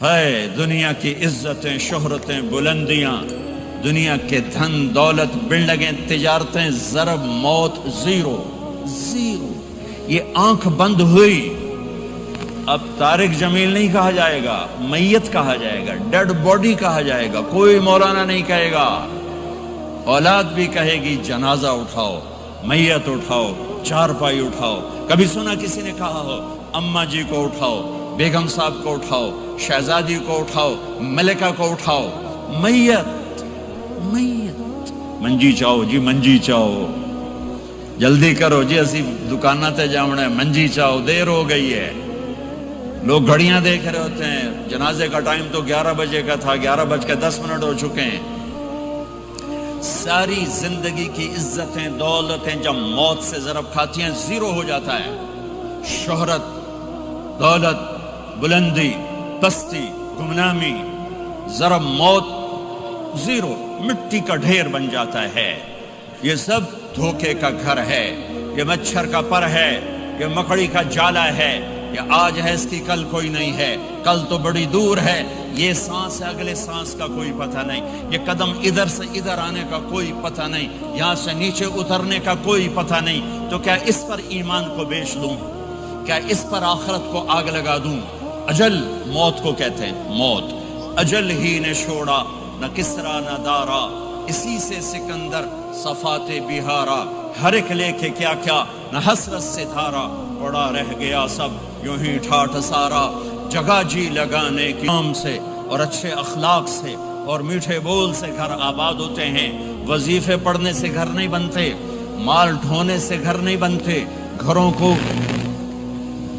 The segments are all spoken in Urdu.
ہے دنیا کی عزتیں، شہرتیں، بلندیاں، دنیا کے دھن دولت، بلڈنگیں، تجارتیں، ضرب موت، زیرو زیرو۔ یہ آنکھ بند ہوئی، اب طارق جمیل نہیں کہا جائے گا، میت کہا جائے گا، ڈیڈ باڈی کہا جائے گا۔ کوئی مولانا نہیں کہے گا، اولاد بھی کہے گی جنازہ اٹھاؤ، میت اٹھاؤ، چارپائی اٹھاؤ۔ کبھی سنا کسی نے کہا ہو اماں جی کو اٹھاؤ، بیگم صاحب کو اٹھاؤ، شہزادی کو اٹھاؤ، ملکہ کو اٹھاؤ؟ میت میت۔ منجی چاہو جی، منجی چاہو، جلدی کرو جی، اسی دکانہ تے جاؤنا ہے، منجی چاہو، دیر ہو گئی ہے۔ لوگ گھڑیاں دیکھ رہے ہوتے ہیں، جنازے کا ٹائم تو 11 بجے کا تھا، 11:10 ہو چکے ہیں۔ ساری زندگی کی عزتیں دولتیں جب موت سے ضرب کھاتی ہیں، زیرو ہو جاتا ہے۔ شہرت، دولت، بلندی، پستی، گمنامی، ضرب موت، زیرو، مٹی کا ڈھیر بن جاتا ہے۔ یہ سب دھوکے کا گھر ہے، یہ مچھر کا پر ہے، یہ مکڑی کا جالا ہے، یہ آج ہے اس کی کل کوئی نہیں ہے، کل تو بڑی دور ہے، یہ سانس ہے اگلے سانس کا کوئی پتہ نہیں، یہ قدم ادھر سے ادھر آنے کا کوئی پتہ نہیں، یہاں سے نیچے اترنے کا کوئی پتہ نہیں۔ تو کیا اس پر ایمان کو بیچ دوں؟ کیا اس پر آخرت کو آگ لگا دوں؟ اجل موت کو کہتے ہیں، موت۔ اجل ہی نے چھوڑا نہ کسرا نہ دارا، اسی سے سکندر صفات بہارا، ہر ایک لے کے کیا کیا نہ حسرت سے دھارا، پڑا رہ گیا سب یوں ہی ٹھاٹھ سارا۔ جگہ جی لگانے کے کام سے اور اچھے اخلاق سے اور میٹھے بول سے گھر آباد ہوتے ہیں، وظیفے پڑھنے سے گھر نہیں بنتے، مال ڈھونے سے گھر نہیں بنتے۔ گھروں کو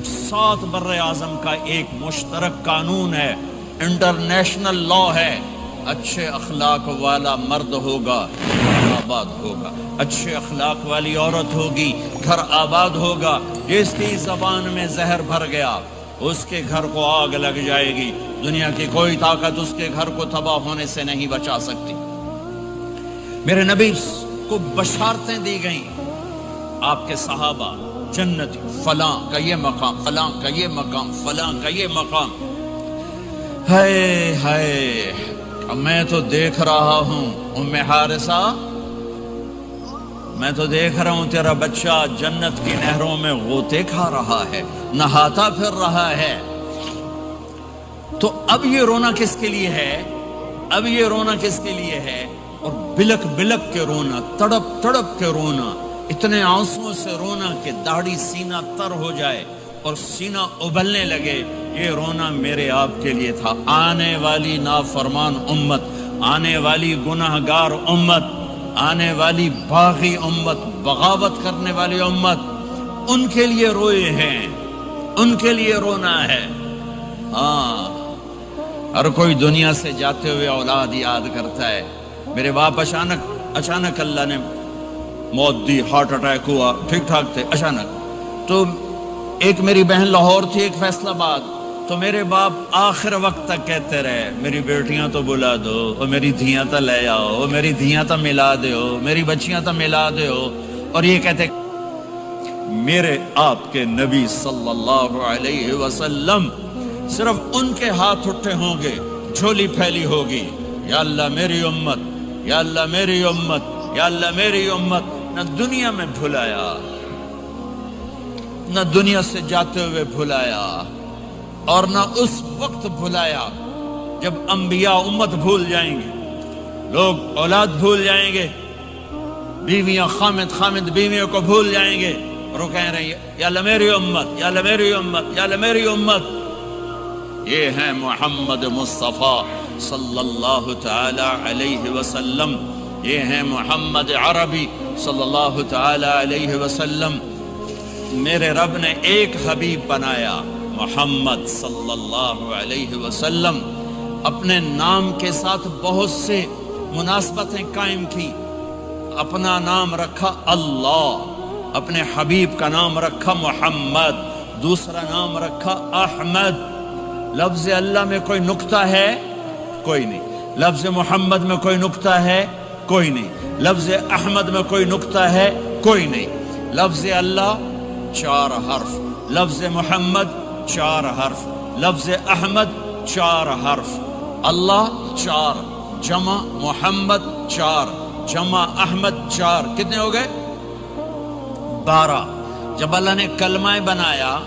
7 بر اعظم کا ایک مشترک قانون ہے، انٹرنیشنل لا ہے، اچھے اخلاق والا مرد ہوگا آباد ہوگا، اچھے اخلاق والی عورت ہوگی گھر آباد ہوگا۔ جس کی زبان میں زہر بھر گیا اس کے گھر کو آگ لگ جائے گی، دنیا کی کوئی طاقت اس کے گھر کو تباہ ہونے سے نہیں بچا سکتی۔ میرے نبی کو بشارتیں دی گئیں، آپ کے صحابہ جنتی، فلاں کا یہ مقام، فلاں کا یہ مقام، فلاں کا یہ مقام۔ ہائے ہائے، میں تو دیکھ رہا ہوں ام حارثہ، میں تو دیکھ رہا ہوں تیرا بچہ جنت کی نہروں میں غوطے کھا رہا ہے، نہاتا پھر رہا ہے۔ تو اب یہ رونا کس کے لیے ہے؟ اب یہ رونا کس کے لیے ہے؟ اور بلک بلک کے رونا، تڑپ تڑپ کے رونا، اتنے آنسوں سے رونا کہ داڑھی سینہ تر ہو جائے اور سینہ ابلنے لگے۔ یہ رونا میرے آپ کے لیے تھا۔ آنے والی نافرمان امت، آنے والی گناہگار امت، آنے والی باغی امت، بغاوت کرنے والی امت، ان کے لیے روئے ہیں، ان کے لیے رونا ہے۔ ہاں، ہر کوئی دنیا سے جاتے ہوئے اولاد یاد کرتا ہے۔ میرے باپ اچانک اللہ نے موت دی، ہارٹ اٹیک ہوا، ٹھیک ٹھاک تھے، اچانک۔ تو ایک میری بہن لاہور تھی، ایک فیصل آباد، تو میرے باپ آخر وقت تک کہتے رہے میری بیٹیاں تو بلا دو، اور میری دھیاں تو لے آؤ، اور میری دھیاں تو ملا دیو، میری بچیاں تو ملا دیو۔ اور یہ کہتے میرے آپ کے نبی صلی اللہ علیہ وسلم صرف ان کے ہاتھ اٹھے ہوں گے، جھولی پھیلی ہوگی، یا اللہ میری امت، یا اللہ میری امت، یا اللہ میری امت۔ نہ دنیا میں بھلایا، نہ دنیا سے جاتے ہوئے بھلایا، اور نہ اس وقت بھلایا جب انبیاء امت بھول جائیں گے، لوگ اولاد بھول جائیں گے، بیویاں خامد بیویوں کو بھول جائیں گے، اور وہ کہہ رہے ہیں یا اللہ میری امت، یا اللہ میری امت، یا اللہ میری امت۔ یہ ہے محمد مصطفیٰ صلی اللہ تعالی علیہ وسلم، یہ ہے محمد عربی صلی اللہ تعالی علیہ وسلم۔ میرے رب نے ایک حبیب بنایا، محمد صلی اللہ علیہ وسلم۔ اپنے نام کے ساتھ بہت سے مناسبتیں قائم کی، اپنا نام رکھا اللہ، اپنے حبیب کا نام رکھا محمد، دوسرا نام رکھا احمد۔ لفظ اللہ میں کوئی نکتہ ہے؟ کوئی نہیں۔ لفظ محمد میں کوئی نکتہ ہے؟ کوئی نہیں۔ لفظ احمد میں کوئی نکتہ ہے؟ کوئی نہیں۔ لفظ اللہ 4 حرف، لفظ محمد 4 حرف، لفظ احمد 4 حرف، اللہ 4، جمع محمد 4، جمع احمد 4، کتنے ہو گئے؟ 12۔ جب اللہ نے کلمہ بنایا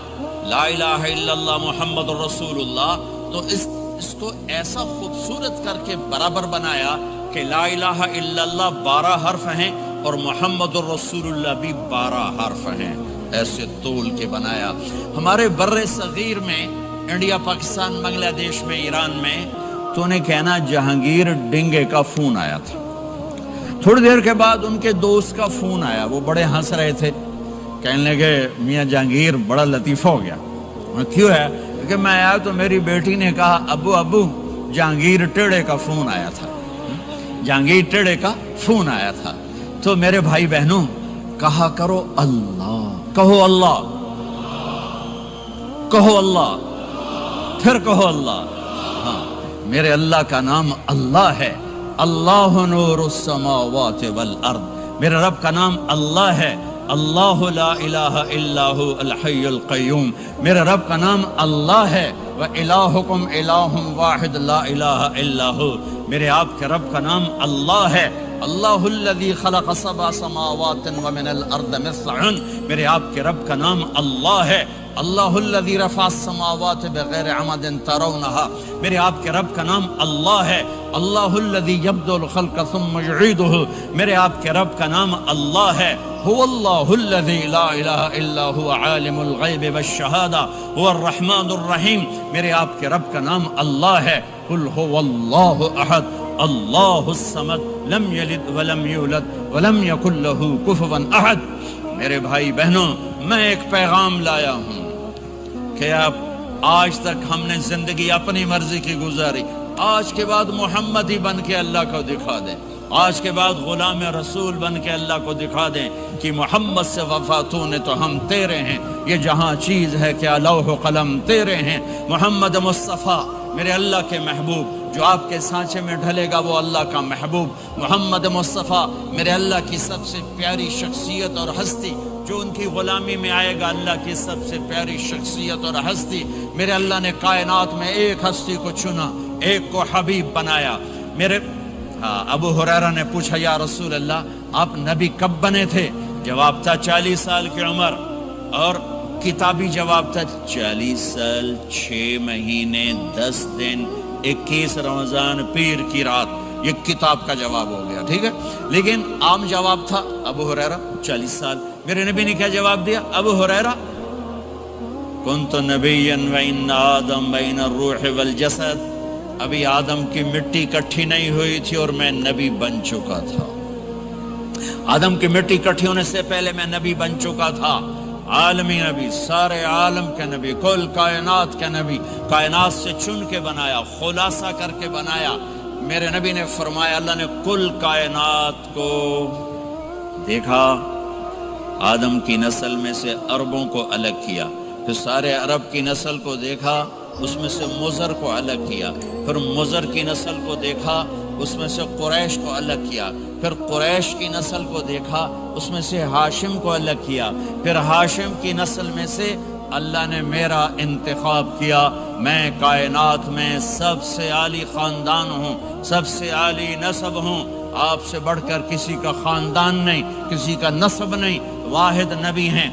لا الہ الا اللہ محمد رسول اللہ، تو اس کو ایسا خوبصورت کر کے برابر بنایا کہ لا الہ الا اللہ 12 حرف ہیں اور محمد الرسول اللہ بھی 12 حرف ہیں، ایسے طول کے بنایا۔ ہمارے بر صغیر میں، انڈیا، پاکستان، بنگلہ دیش میں، ایران میں، تو انہیں کہنا جہانگیر ڈنگے کا فون آیا تھا۔ تھوڑی دیر کے بعد ان کے دوست کا فون آیا، وہ بڑے ہنس رہے تھے، کہنے لگے میاں جہانگیر بڑا لطیفہ ہو گیا۔ کیوں ہے؟ کہ میں آیا تو میری بیٹی نے کہا ابو جہانگیر ٹیڑے کا فون آیا تھا، جہانگیر ٹیڑے کا فون آیا تھا۔ تو میرے بھائی بہنوں، کہا کرو اللہ، کہو اللہ، کہو اللہ، پھر کہو اللہ۔ ہاں، میرے اللہ کا نام اللہ ہے، اللہ نور السماوات والارض، میرے رب کا نام اللہ ہے، اللہ لا الہ الا ہو الحی القیوم، میرے رب کا نام اللہ ہے، وَإِلَٰهُكُمْ إِلَٰهٌ وَاحِدٌ لَا إِلَٰهَ إِلَّا هُوَ، میرے آپ کے رب کا نام اللہ ہے، اللہ الذی خلق 7 سماوات ومن الارض مثلهن، میرے آپ کے رب کا نام اللہ ہے، اللہ الذی رفع السماوات بغیر عمد ترونها، میرے آپ کے رب کا نام اللہ ہے، اللہ الذی یبدأ الخلق ثم یعیدہ، میرے آپ کے رب کا نام اللہ ہے، هو اللہ الذی لا الہ الا هو عالم الغیب والشہادہ هو الرحمن الرحیم، میرے آپ کے رب کا نام اللہ ہے، قل هو اللہ احد اللہ الصمد لم یلد ولم یولد ولم یکن له کفوا احد۔ میرے بھائی بہنوں، میں ایک پیغام لایا ہوں کہ اب آج تک ہم نے زندگی اپنی مرضی کی گزاری، آج کے بعد محمد ہی بن کے اللہ کو دکھا دیں، آج کے بعد غلام رسول بن کے اللہ کو دکھا دیں کہ محمد سے وفاتوں نے تو ہم تیرے ہیں، یہ جہاں چیز ہے کیا لوح و قلم تیرے ہیں، محمد مصطفیٰ میرے اللہ کے محبوب، جو آپ کے سانچے میں ڈھلے گا وہ اللہ کا محبوب، محمد مصطفیٰ میرے اللہ کی سب سے پیاری شخصیت اور ہستی، جو ان کی غلامی میں آئے گا اللہ کی سب سے پیاری شخصیت اور ہستی، میرے اللہ نے کائنات میں ایک ہستی کو چنا، ایک کو حبیب بنایا۔ میرے ابو ہریرہ نے پوچھا یا رسول اللہ آپ نبی کب بنے تھے؟ جواب تھا 40 سال کی عمر، اور کتابی جواب تھا 40 سال 6 مہینے 10 دن 21 رمضان پیر کی رات، یہ کتاب کا جواب ہو گیا، ٹھیک ہے، لیکن عام جواب تھا ابو ہریرہ 40 سال۔ میرے نبی نے کیا جواب دیا؟ ابو ہریرہ کنت نبیا وان آدم بین الروح والجسد، ابھی آدم کی مٹی کٹھی نہیں ہوئی تھی اور میں نبی بن چکا تھا، آدم کی مٹی کٹھی ہونے سے پہلے میں نبی بن چکا تھا، عالمی نبی، سارے عالم کے نبی، کل کائنات کے نبی، کائنات سے چن کے بنایا، خلاصہ کر کے بنایا۔ میرے نبی نے فرمایا اللہ نے کل کائنات کو دیکھا، آدم کی نسل میں سے عربوں کو الگ کیا، پھر سارے عرب کی نسل کو دیکھا، اس میں سے مضر کو الگ کیا، پھر مضر کی نسل کو دیکھا، اس میں سے قریش کو الگ کیا، پھر قریش کی نسل کو دیکھا، اس میں سے ہاشم کو الگ کیا، پھر ہاشم کی نسل میں سے اللہ نے میرا انتخاب کیا، میں کائنات میں سب سے عالی خاندان ہوں، سب سے عالی نسب ہوں، آپ سے بڑھ کر کسی کا خاندان نہیں، کسی کا نسب نہیں، واحد نبی ہیں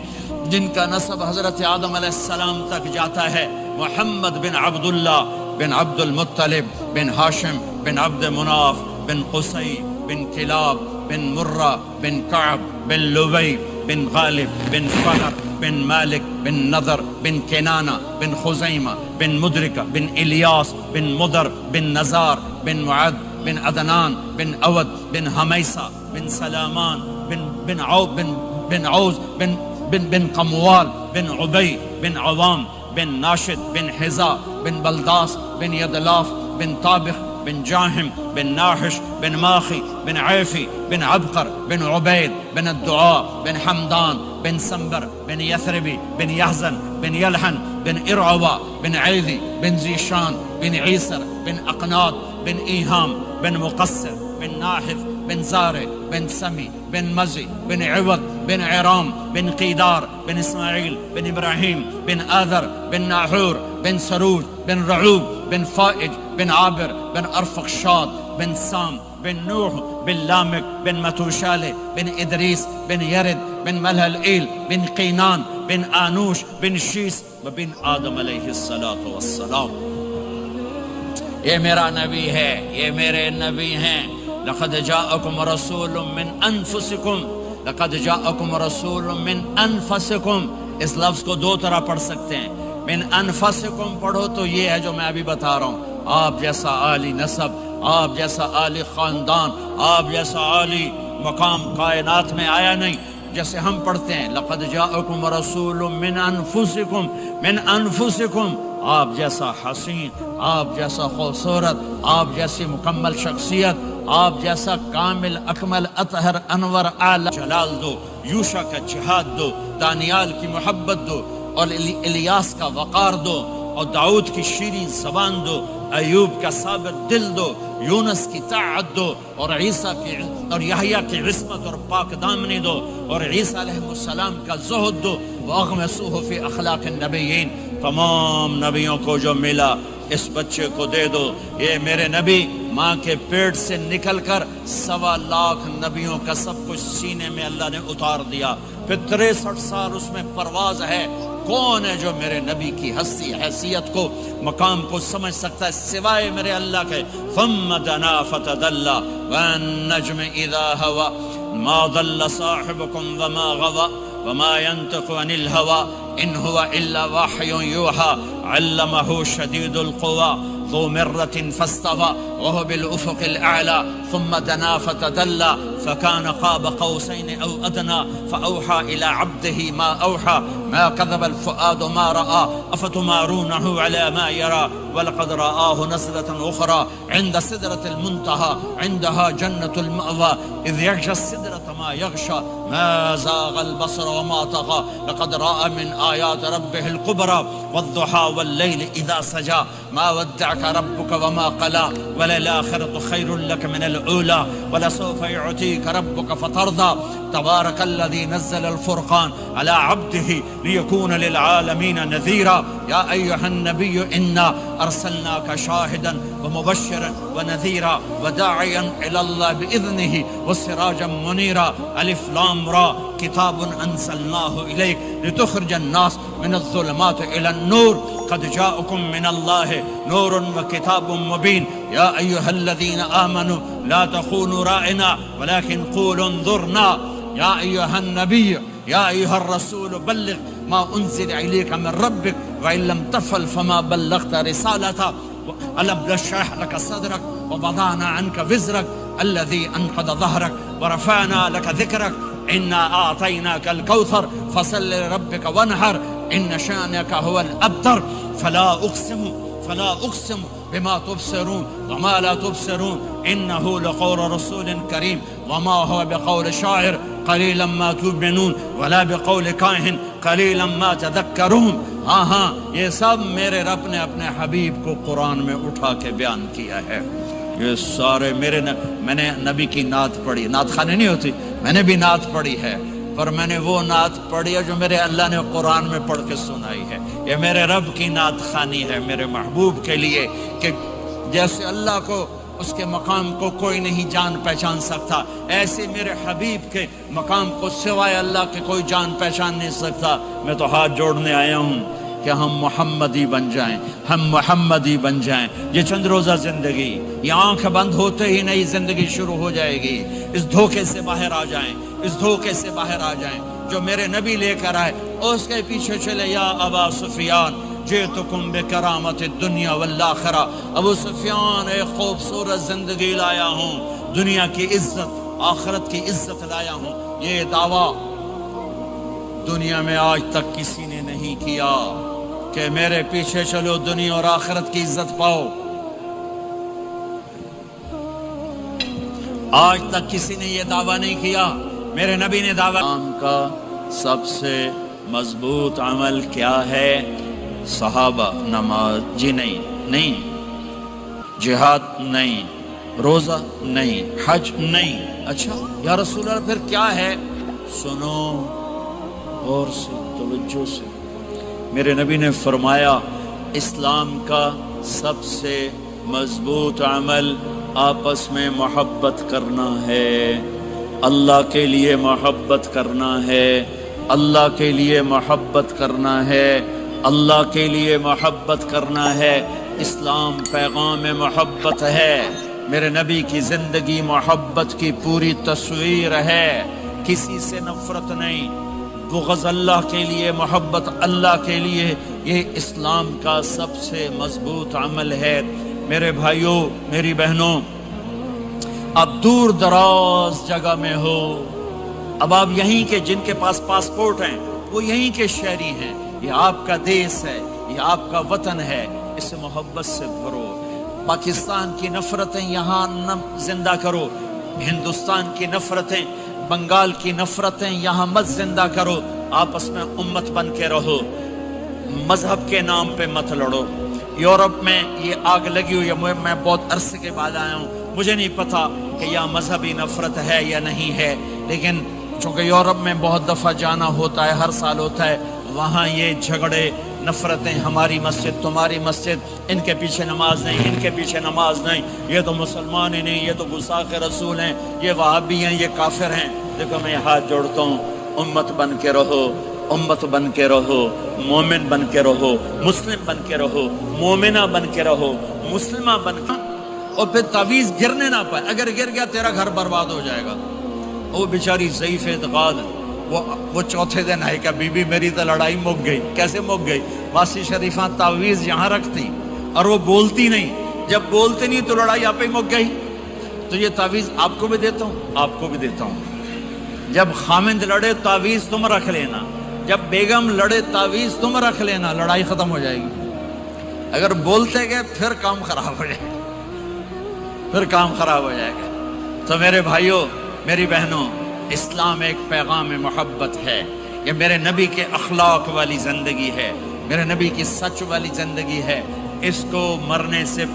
جن کا نسب حضرت آدم علیہ السلام تک جاتا ہے، محمد بن عبداللہ بن عبد المطلب بن ہاشم بن عبد مناف بن قصی بن کلاب بن مرہ بن کعب بن لبی بن غالب بن فہر بن مالک بن نضر بن کنانہ بن خزیمہ بن مدرکہ بن الیاس بن مدر بن نزار بن معد بن عدنان بن اود بن حمیسہ بن سلامان بن عوز بن قموال بن عبی بن عوام بن ناشد بن حزا بن بلداس بن یدلاف بن طابخ بن جاہم بن ناحش بن ماخی بن عیفی بن عبقر بن عبید بن الدعاء بن حمدان بن سنبر بن یثربی بن یحزن بن یلحن بن ارعوا بن عیدی بن زیشان بن عیسر بن اقناد بن ایہام بن مقصر بن ناحث بن زارع بن سمی بن مزی بن عوض بن عرام بن قیدار بن اسماعیل بن ابراہیم بن آذر بن ناحور بن سروج بن رعوب بن فائج بن عابر بن ارفخشاد بن سام بن نوح بن لامك بن متوشالة بن إدريس بن يرد بن ملهلئيل بن قينان بن آنوش بن شیس وبن آدم علیہ الصلاۃ والسلام. یہ میرا نبی ہے، یہ میرے نبی ہیں. لقد جاءکم رسول من انفسکم، لقد جاءکم رسول من انفسکم. اس لفظ کو دو طرح پڑھ سکتے ہیں. من انفسکم پڑھو تو یہ ہے جو میں ابھی بتا رہا ہوں، آپ جیسا عالی نسب، آپ جیسا عالی خاندان، آپ جیسا عالی مقام کائنات میں آیا نہیں. جیسے ہم پڑھتے ہیں لقد جاءکم رسول من انفسکم، من انفسکم، آپ جیسا حسین، آپ جیسا خوبصورت، آپ جیسی مکمل شخصیت، آپ جیسا کامل اکمل اطہر انور اعلی جلال دو. یوشع کا جہاد دو، دانیال کی محبت دو، اور الیاس کا وقار دو، اور داؤد کی شیریں زبان دو، ایوب کا صابر دل دو، یونس کی طاعت دو، اور عیسیٰ کی اور یحییٰ کی عصمت اور پاک دامنی دو، اور عیسیٰ علیہ السلام کا زہد دو. وَأَغْمِسُوهُ فِي أَخْلَاقِ النَّبِيِّينَ. تمام نبیوں کو جو ملا اس بچے کو دے دو. یہ میرے نبی ماں کے پیٹ سے نکل کر 1.25 لاکھ نبیوں کا سب کچھ سینے میں اللہ نے اتار دیا. پھر 63 سال اس میں پرواز ہے. کون ہے جو میرے نبی کی ہستی حیثیت کو مقام کو سمجھ سکتا ہے سوائے میرے اللہ کے؟ ثم دنا فتدلى والنجم اذا هوى ما ضل صاحبكم وما غوى وما ينطق عن الهوى ان هو الا وحي يوحى علمه شديد القوى ذو مرة فاستوى وهو بالأفق الأعلى ثم دنا فتدلى فكان قاب قوسين أو أدنى فأوحى إلى عبده ما أوحى ما كذب الفؤاد ما رأى أفتمارونه على ما يرى ولقد رآه نزلة أخرى عند سدرة المنتهى عندها جنة المأوى إذ يغشى السدرة ما يغشى ما زاغ البصر وما طغى لقد رأى من آيات ربه الكبرى والضحى والليل إذا سجى ما ودعك ربك وما قلى وللآخرة خير لك من الأولى ولسوف يعطيك ربك فترضى تبارك الذي نزل الفرقان على عبده ليكون للعالمين نذيرا يا أيها النبي إنا أرسلناك شاهدا ومبشرا ونذيرا وداعيا إلى الله بإذنه وسراجا منيرا ألف لام را كتاب أنزلناه إليك لتخرج الناس من الظلمات إلى النور قد جاءكم من الله نور وكتاب مبين يا أيها الذين آمنوا لا تخونوا راعنا ولكن قولوا انظرنا يا أيها النبي يا أيها الرسول بلغ ما أنزل إليك من ربك وإن لم تفعل فما بلغت رسالته ألم نشرح لك صدرك ووضعنا عنك وزرك الذي أنقض ظهرك ورفعنا لك ذكرك إنا أعطيناك الكوثر فصل لربك وانحر إن شانك هو الأبتر فلا أقسم بما تبصرون وما لا تبصرون إنه لقول رسول كريم وما هو بقول شاعر قليلا ما تؤمنون ولا بقول کاہن قليلا ما تذكرون. ہاں یہ سب میرے رب نے اپنے حبیب کو قرآن میں اٹھا کے بیان کیا ہے. یہ سارے میں نے نبی کی نعت پڑھی. نعت خانے نہیں ہوتی، میں نے بھی نعت پڑھی ہے، پر میں نے وہ نعت پڑھی ہے جو میرے اللہ نے قرآن میں پڑھ کے سنائی ہے. یہ میرے رب کی نعت خوانی ہے میرے محبوب کے لیے کہ جیسے اللہ کو اس کے مقام کو کوئی نہیں جان پہچان سکتا، ایسے میرے حبیب کے مقام کو سوائے اللہ کے کوئی جان پہچان نہیں سکتا. میں تو ہاتھ جوڑنے آیا ہوں کہ ہم محمدی بن جائیں، ہم محمدی بن جائیں. یہ چند روزہ زندگی، یہ آنکھ بند ہوتے ہی نئی زندگی شروع ہو جائے گی. اس دھوکے سے باہر آ جائیں، اس دھوکے سے باہر آ جائیں جو میرے نبی لے کر آئے. اس کے پیچھے چلے. یا ابا سفیان جئتکم بکرامت الدنیا والآخرہ. ابو سفیان ایک خوبصورت زندگی لایا ہوں، دنیا کی عزت آخرت کی عزت لایا ہوں. یہ دعویٰ دنیا میں آج تک کسی نے نہیں کیا کہ میرے پیچھے چلو دنیا اور آخرت کی عزت پاؤ. آج تک کسی نے یہ دعویٰ نہیں کیا. میرے نبی نے دعویٰ. اسلام کا سب سے مضبوط عمل کیا ہے؟ صحابہ. نماز جی نہیں، جہاد نہیں، روزہ نہیں، حج نہیں. اچھا یا رسول اللہ پھر کیا ہے؟ سنو اور سے توجہ سے. میرے نبی نے فرمایا اسلام کا سب سے مضبوط عمل آپس میں محبت کرنا ہے، اللہ کے لیے محبت کرنا ہے، اللہ کے لیے محبت کرنا ہے، اللہ کے لیے محبت کرنا ہے۔ اسلام پیغام محبت ہے، میرے نبی کی زندگی محبت کی پوری تصویر ہے، کسی سے نفرت نہیں، بغض اللہ کے لیے، محبت اللہ کے لیے، یہ اسلام کا سب سے مضبوط عمل ہے۔ میرے بھائیوں، میری بہنوں، اب دور دراز جگہ میں ہو، اب آپ یہیں کے، جن کے پاس پاسپورٹ ہیں وہ یہیں کے شہری ہیں، یہ آپ کا دیس ہے، یہ آپ کا وطن ہے، اسے محبت سے بھرو۔ پاکستان کی نفرتیں یہاں نہ زندہ کرو، ہندوستان کی نفرتیں، بنگال کی نفرتیں یہاں مت زندہ کرو، آپس میں امت بن کے رہو، مذہب کے نام پہ مت لڑو۔ یورپ میں یہ آگ لگی ہوئی ہے، میں بہت عرصے کے بعد آیا ہوں، مجھے نہیں پتا کہ یہاں مذہبی نفرت ہے یا نہیں ہے، لیکن چونکہ یورپ میں بہت دفعہ جانا ہوتا ہے، ہر سال ہوتا ہے، وہاں یہ جھگڑے، نفرتیں، ہماری مسجد تمہاری مسجد، ان کے پیچھے نماز نہیں، ان کے پیچھے نماز نہیں، یہ تو مسلمان ہی نہیں، یہ تو گستاخ رسول ہیں، یہ وہابی ہیں، یہ کافر ہیں۔ دیکھو میں ہاتھ جوڑتا ہوں، امت بن کے رہو، امت بن کے رہو، مومن بن کے رہو، مسلم بن کے رہو، مومنہ بن کے رہو، مسلمہ بن کے، اور پھر تعویذ گرنے نہ پائے، اگر گر گیا تیرا گھر برباد ہو جائے گا۔ وہ بیچاری ضعیف اعتقاد، وہ چوتھے دن آئی کہ بی بی میری تو لڑائی مک گئی۔ کیسے مک گئی؟ باسی شریفہ تعویذ یہاں رکھتی اور وہ بولتی نہیں، جب بولتی نہیں تو لڑائی آپ ہی مک گئی۔ تو یہ تعویذ آپ کو بھی دیتا ہوں، آپ کو بھی دیتا ہوں، جب خامند لڑے تعویذ تم رکھ لینا، جب بیگم لڑے تعویذ تم رکھ لینا، لڑائی ختم ہو جائے گی۔ اگر بولتے گئے پھر کام خراب ہو جائے گا، پھر کام خراب ہو جائے گا۔ تو میرے بھائیوں، میری بہنوں، اسلام ایک پیغام محبت ہے، یہ میرے نبی کے اخلاق والی زندگی ہے، میرے نبی کی سچ والی زندگی ہے، اس کو مرنے سے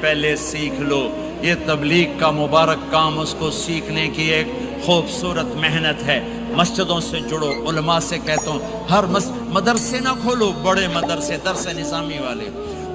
پہلے سیکھ لو۔ یہ تبلیغ کا مبارک کام، اس کو سیکھنے کی ایک خوبصورت محنت ہے۔ مسجدوں سے جڑو، علماء سے کہتا ہوں، ہر مدرسے نہ کھولو، بڑے مدرسے، درس نظامی والے،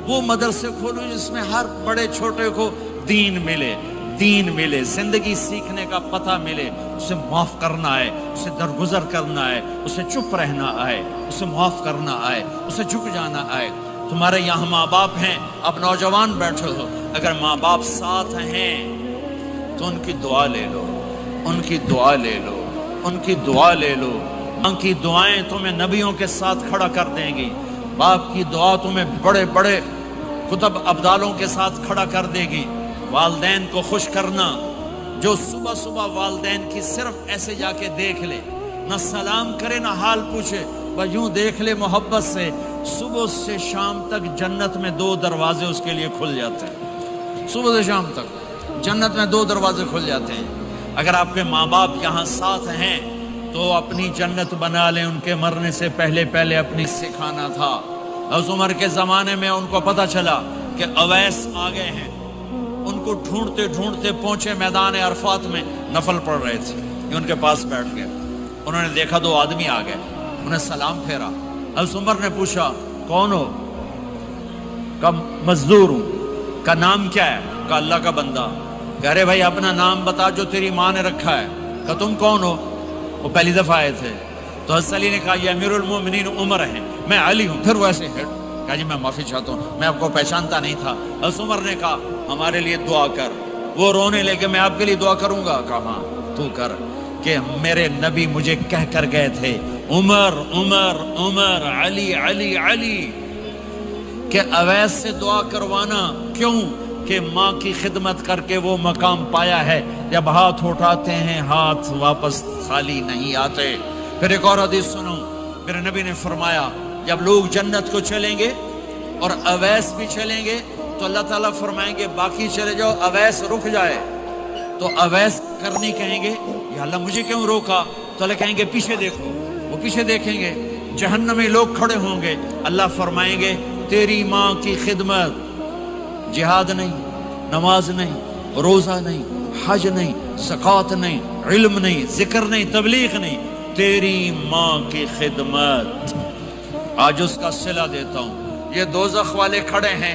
وہ مدرسے کھولو جس میں ہر بڑے چھوٹے کو دین ملے، زندگی سیکھنے کا پتہ ملے، اسے معاف کرنا ہے، اسے درگزر کرنا ہے، اسے چپ رہنا آئے، اسے معاف کرنا آئے، اسے جھک جانا آئے۔ تمہارے یہاں ماں باپ ہیں، اب نوجوان بیٹھے ہو، اگر ماں باپ ساتھ ہیں تو ان کی دعا لے لو، ان کی دعا لے لو، ان کی دعا لے لو۔ ماں کی دعائیں تمہیں نبیوں کے ساتھ کھڑا کر دیں گی، باپ کی دعا تمہیں بڑے بڑے کتب ابدالوں کے ساتھ کھڑا کر دے گی۔ والدین کو خوش کرنا، جو صبح صبح والدین کی صرف ایسے جا کے دیکھ لے، نہ سلام کرے نہ حال پوچھے، بس یوں دیکھ لے محبت سے، صبح سے شام تک جنت میں 2 دروازے اس کے لیے کھل جاتے ہیں۔ صبح سے شام تک جنت میں 2 دروازے کھل جاتے ہیں۔ اگر آپ کے ماں باپ یہاں ساتھ ہیں تو اپنی جنت بنا لیں، ان کے مرنے سے پہلے اپنی سکھانا تھا۔ اس عمر کے زمانے میں ان کو پتہ چلا کہ اویس آ گئے ہیں، ان کو ڈھونڈتے ڈھونڈتے پہنچے میدان عرفات میں، نفل پڑھ رہے تھے، یہ ان کے پاس بیٹھ گئے، انہوں نے دیکھا 2 آدمی آ گئے، انہیں سلام پھیرا۔ حضرت عمر نے پوچھا کون ہو؟ کہا مزدور ہوں۔ کہا نام کیا ہے؟ کہا اللہ کا بندہ۔ کہہ رہے بھائی اپنا نام بتا جو تیری ماں نے رکھا ہے۔ کہا تم کون ہو؟ وہ پہلی دفعہ آئے تھے۔ تو حضرت علی نے کہا یہ امیر المومنین عمر ہیں، میں علی ہوں۔ پھر وہ ایسے ہٹ، کہا جی میں معافی چاہتا ہوں، میں آپ کو پہچانتا نہیں تھا۔ حضرت عمر نے کہا ہمارے لیے دعا کر۔ وہ رونے لگے میں آپ کے لیے دعا کروں گا؟ کہا ہاں تو کر، کہ میرے نبی مجھے کہہ کر گئے تھے عمر عمر عمر، علی علی علی، کہ اویس سے دعا کروانا کیوں؟ کہ ماں کی خدمت کر کے وہ مقام پایا ہے، جب ہاتھ اٹھاتے ہیں ہاتھ واپس خالی نہیں آتے۔ پھر ایک اور حدیث سنو، میرے نبی نے فرمایا جب لوگ جنت کو چلیں گے اور اویس بھی چلیں گے تو اللہ تعالیٰ فرمائیں گے باقی چلے جاؤ، اویس رک جائے۔ تو اویس کرنی کہیں گے یا اللہ مجھے کیوں روکا؟ تو اللہ کہیں گے پیچھے دیکھو، وہ پیچھے دیکھیں گے، جہنمی لوگ کھڑے ہوں گے، اللہ فرمائیں گے تیری ماں کی خدمت، جہاد نہیں، نماز نہیں، روزہ نہیں، حج نہیں، زکوٰۃ نہیں، علم نہیں، ذکر نہیں، تبلیغ نہیں، تیری ماں کی خدمت، آج اس کا صلہ دیتا ہوں۔ یہ دوزخ والے کھڑے ہیں،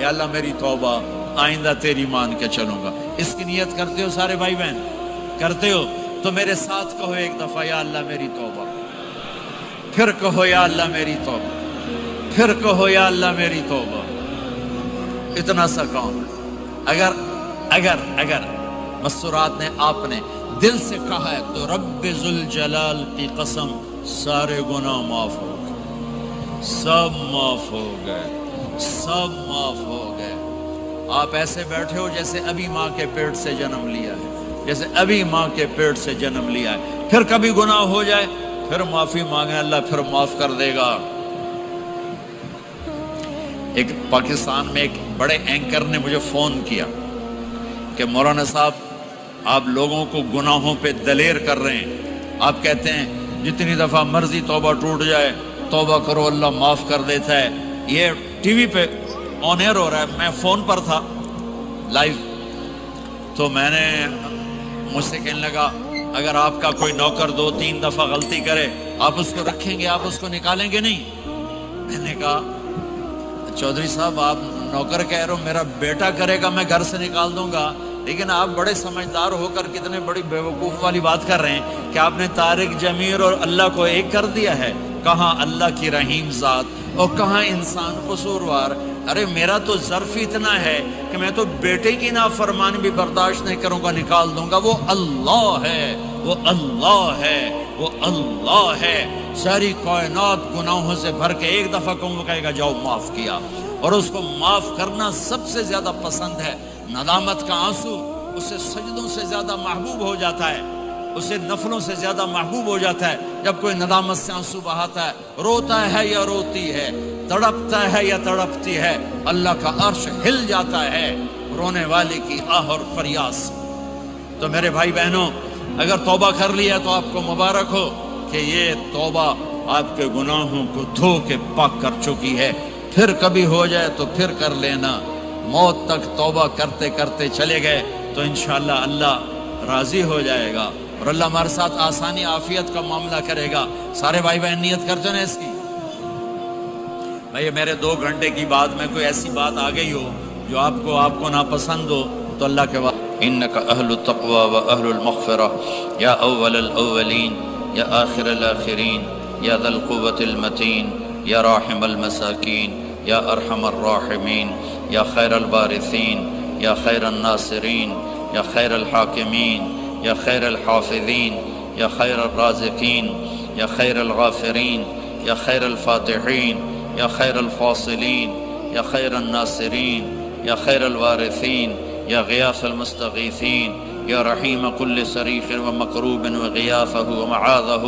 یا اللہ میری توبہ، آئندہ تیری مان کے چلوں گا۔ اس کی نیت کرتے ہو سارے بھائی بہن؟ کرتے ہو تو میرے ساتھ کہو ایک دفعہ، یا اللہ میری توبہ، پھر کہو یا اللہ میری توبہ، پھر کہو یا اللہ میری توبہ۔ اتنا سا کام اگر مسورات نے آپ نے دل سے کہا ہے تو رب ذوالجلال کی قسم سارے گناہ معاف ہو گئے، سب معاف ہو گئے، سب معاف ہو گئے۔ آپ ایسے بیٹھے ہو جیسے ابھی ماں کے پیٹ سے جنم لیا ہے، جیسے ابھی ماں کے پیٹ سے جنم لیا ہے۔ پھر کبھی گناہ ہو جائے پھر معافی مانگے، اللہ پھر معاف کر دے گا۔ ایک پاکستان میں ایک بڑے اینکر نے مجھے فون کیا کہ مولانا صاحب آپ لوگوں کو گناہوں پہ دلیر کر رہے ہیں، آپ کہتے ہیں جتنی دفعہ مرضی توبہ ٹوٹ جائے توبہ کرو اللہ معاف کر دیتا ہے۔ یہ ٹی وی پہ آن ایئر ہو رہا ہے، میں فون پر تھا لائیو، تو میں نے مجھ سے کہنے لگا اگر آپ کا کوئی نوکر 2-3 دفعہ غلطی کرے آپ اس کو رکھیں گے، آپ اس کو نکالیں گے نہیں؟ میں نے کہا چودھری صاحب آپ نوکر کہہ رہے ہو، میرا بیٹا کرے گا میں گھر سے نکال دوں گا، لیکن آپ بڑے سمجھدار ہو کر کتنے بڑی بیوقوف والی بات کر رہے ہیں کہ آپ نے طارق جمیل اور اللہ کو ایک کر دیا ہے۔ کہاں اللہ کی رحیم ذات اور کہاں انسان قصوروار۔ ارے میرا تو ظرف اتنا ہے کہ میں تو بیٹے کی نافرمانی بھی برداشت نہیں کروں گا، نکال دوں گا۔ وہ اللہ ہے، وہ اللہ ہے، وہ اللہ ہے۔ ساری کائنات گناہوں سے بھر کے ایک دفعہ کو کہے گا جاؤ معاف کیا، اور اس کو معاف کرنا سب سے زیادہ پسند ہے۔ ندامت کا آنسو اسے سجدوں سے زیادہ محبوب ہو جاتا ہے، اسے نفلوں سے زیادہ محبوب ہو جاتا ہے۔ جب کوئی ندامت سے آنسو بہاتا ہے، روتا ہے یا روتی ہے، تڑپتا ہے یا تڑپتی ہے، اللہ کا عرش ہل جاتا ہے رونے والے کی آہ اور فریاد سے۔ تو میرے بھائی بہنوں، اگر توبہ کر لیا تو آپ کو مبارک ہو کہ یہ توبہ آپ کے گناہوں کو دھو کے پاک کر چکی ہے۔ پھر کبھی ہو جائے تو پھر کر لینا۔ موت تک توبہ کرتے کرتے چلے گئے تو انشاءاللہ اللہ راضی ہو جائے گا اور اللہ ہمارے ساتھ آسانی عافیت کا معاملہ کرے گا۔ سارے بھائی بہن نیت کرتے ہیں اس کی؟ بھائی میرے 2 گھنٹے کی بعد میں کوئی ایسی بات آ گئی ہو جو آپ کو ناپسند ہو تو اللہ کے بعد انک اہل التقوی و اہل المغفرہ یا اول الاولین یا آخر الاخرین یا ذی القوة المتین یا راحم المساکین یا ارحم الراحمین یا خیر الوارثین یا خیر الناصرین یا خیر الحاکمین یا خیر الحافظین یا خیر الرازقین یا خیر الغافرین یا خیر الفاتحین یا خیر الفاصلین یا خیر الناصرین یا خیر الوارثین یا غیاث المستغیثین یا رحیم کل صریخ و مکروب و غیاثہ و معاذہ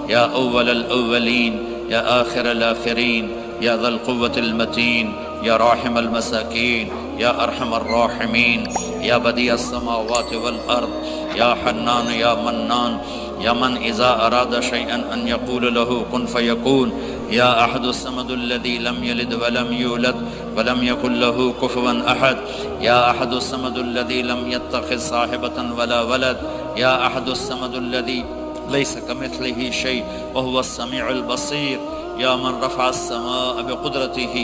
یا اول الاولین یا آخر الاخرین یا ذی القوة المتین یا راحم المساکین یا ارحم الراحمین یا بدیع السماوات والارض یا حنان یا منان یا من اذا اراد شیئا ان یقول له کن فیکون یا احد الصمد الذی لم یلد ولم یولد ولم یکن له کفوا احد یا احد الصمد الذی لم یتخذ صاحبة ولا ولد یا احد الصمد الذی لیس کمثلہ شیء وهو السمیع البصیر یا من رفع السماء بقدرته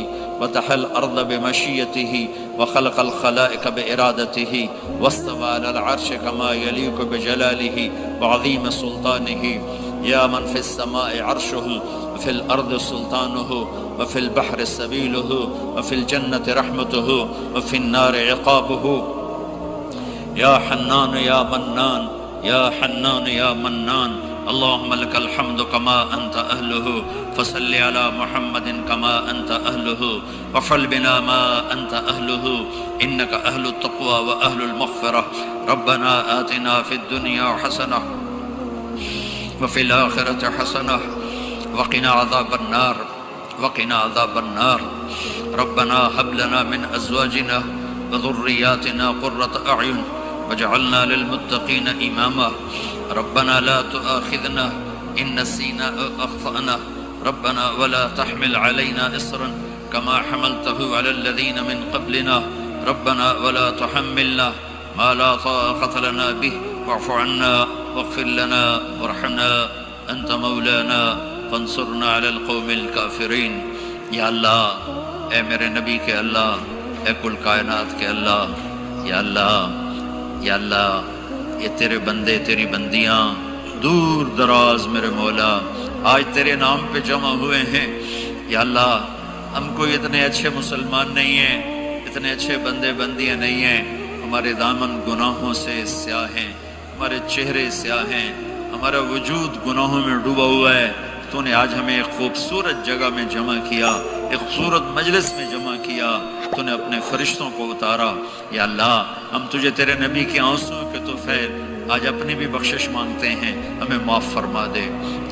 وتحى الأرض بمشيته وخلق الخلائق بإرادته واستوى على العرش كما يليق بجلاله وعظيم سلطانه يا من في السماء عرشه وفي الأرض سلطانه وفي البحر سبيله وفي الجنة رحمته وفي النار عقابه يا حنان يا منان يا حنان يا منان اللهم لك الحمد كما أنت أهله فصل على محمد كما أنت أهله وفعل بنا ما أنت أهله إنك أهل التقوى وأهل المغفرة ربنا آتنا في الدنيا حسنة وفي الآخرة حسنة وقنا عذاب النار وقنا عذاب النار ربنا هب لنا من أزواجنا وذرياتنا قرة أعين واجعلنا للمتقين إماما ربنا لا تؤاخذنا إن نسينا أو أخطأنا ربنا ولا تحمل علينا إصرا كما حملته على الذين من قبلنا ربنا ولا تحملنا ما لا طاقة لنا به واعف عنا واغفر لنا وارحمنا أنت مولانا فانصرنا على القوم الكافرين۔ یا اللہ، اے میرے نبی کے اللہ، اے کل کائنات کے اللہ، یا اللہ، یا اللہ، یہ تیرے بندے تیری بندیاں دور دراز میرے مولا آج تیرے نام پہ جمع ہوئے ہیں، یا اللہ ہم کوئی اتنے اچھے مسلمان نہیں ہیں، اتنے اچھے بندے بندیاں نہیں ہیں، ہمارے دامن گناہوں سے سیاہ ہیں، ہمارے چہرے سیاہ ہیں، ہمارا وجود گناہوں میں ڈوبا ہوا ہے۔ تو نے آج ہمیں ایک خوبصورت جگہ میں جمع کیا، ایک خوبصورت مجلس میں جمع کیا، تو نے اپنے فرشتوں کو اتارا۔ یا اللہ ہم تجھے تیرے نبی کے آنسوں کے طفیل آج اپنی بھی بخشش مانگتے ہیں، ہمیں معاف فرما دے،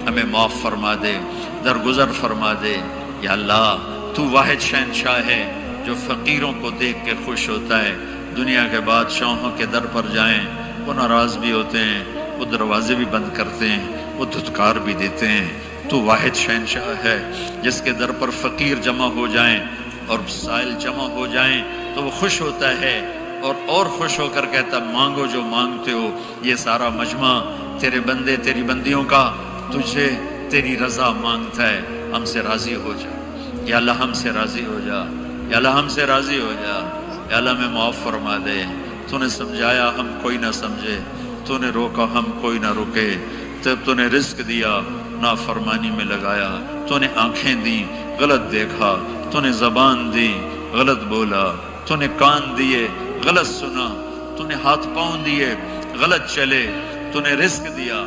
ہمیں معاف فرما دے، درگزر فرما دے۔ یا اللہ تو واحد شہنشاہ ہے جو فقیروں کو دیکھ کے خوش ہوتا ہے۔ دنیا کے بادشاہوں کے در پر جائیں وہ ناراض بھی ہوتے ہیں، وہ دروازے بھی بند کرتے ہیں، وہ دھتکار بھی دیتے ہیں۔ تو واحد شہنشاہ ہے جس کے در پر فقیر جمع ہو جائیں اور سائل جمع ہو جائیں تو وہ خوش ہوتا ہے اور خوش ہو کر کہتا مانگو جو مانگتے ہو۔ یہ سارا مجمع تیرے بندے تیری بندیوں کا تجھے تیری رضا مانگتا ہے، ہم سے راضی ہو جا یا اللہ، ہم سے راضی ہو جا یا اللہ، ہم سے راضی ہو جا یا اللہ، میں معاف فرما دے۔ تو نے سمجھایا ہم کوئی نہ سمجھے، تو نے روکا ہم کوئی نہ رکے، تب تو نے رزق دیا نافرمانی میں لگایا، تو نے آنکھیں دی غلط دیکھا، تو نے زبان دی غلط بولا، تو نے کان دیے غلط سنا، تو نے ہاتھ پاؤں دیے غلط چلے، تو نے رزق دیا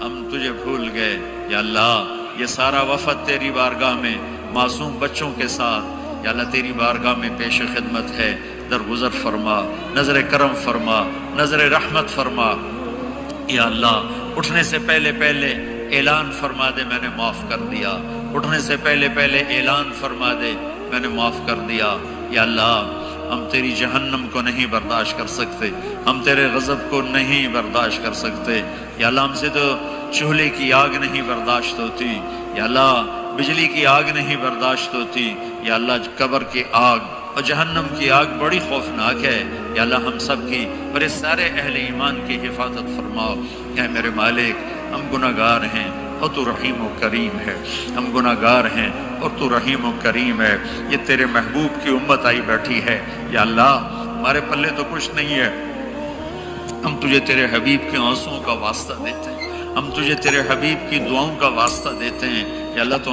ہم تجھے بھول گئے۔ یا اللہ یہ سارا وفد تیری بارگاہ میں معصوم بچوں کے ساتھ یا اللہ تیری بارگاہ میں پیش خدمت ہے، درگزر فرما، نظر کرم فرما، نظر رحمت فرما۔ یا اللہ اٹھنے سے پہلے پہلے اعلان فرما دے میں نے معاف کر دیا، اٹھنے سے پہلے پہلے اعلان فرما دے میں نے معاف کر دیا۔ یا اللہ ہم تیری جہنم کو نہیں برداشت کر سکتے، ہم تیرے غضب کو نہیں برداشت کر سکتے۔ یا اللہ ہم سے تو چولہے کی آگ نہیں برداشت ہوتی، یا اللہ بجلی کی آگ نہیں برداشت ہوتی، یا اللہ قبر کی آگ اور جہنم کی آگ بڑی خوفناک ہے۔ یا اللہ ہم سب کی اور اس سارے اہل ایمان کی حفاظت فرماؤ۔ اے میرے مالک ہم گناہگار ہیں اور تو رحیم و کریم ہے، ہم گناہگار ہیں اور تو رحیم و کریم ہے۔ یہ تیرے محبوب کی امت آئی بیٹھی ہے، یا اللہ ہمارے پلے تو کچھ نہیں ہے، ہم تجھے تیرے حبیب کے آنسوؤں کا واسطہ دیتے ہیں، ہم تجھے تیرے حبیب کی دعاؤں کا واسطہ دیتے ہیں۔ یا اللہ تو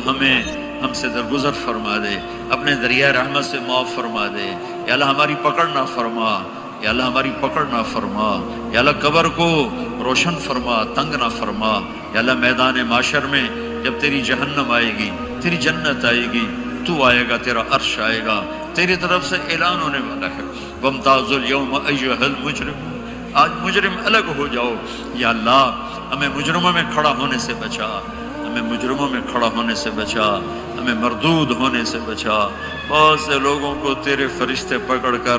ہم سے درگزر فرما دے، اپنے دریائے رحمت سے معاف فرما دے۔ یا اللہ ہماری پکڑ نہ فرما، یا اللہ ہماری پکڑ نہ فرما، یا اللہ قبر کو روشن فرما، تنگ نہ فرما۔ یا اللہ میدان معاشر میں جب تیری جہنم آئے گی، تیری جنت آئے گی، تو آئے گا، تیرا عرش آئے گا، تیری طرف سے اعلان ہونے والا ہے وَامْتَازُوا الْيَوْمَ أَيُّهَا الْمُجْرِمُونَ، آج مجرم الگ ہو جاؤ۔ یا اللہ ہمیں مجرموں میں کھڑا ہونے سے بچا، ہمیں مجرموں میں کھڑا ہونے سے بچا، ہمیں مردود ہونے سے بچا۔ بہت سے لوگوں کو تیرے فرشتے پکڑ کر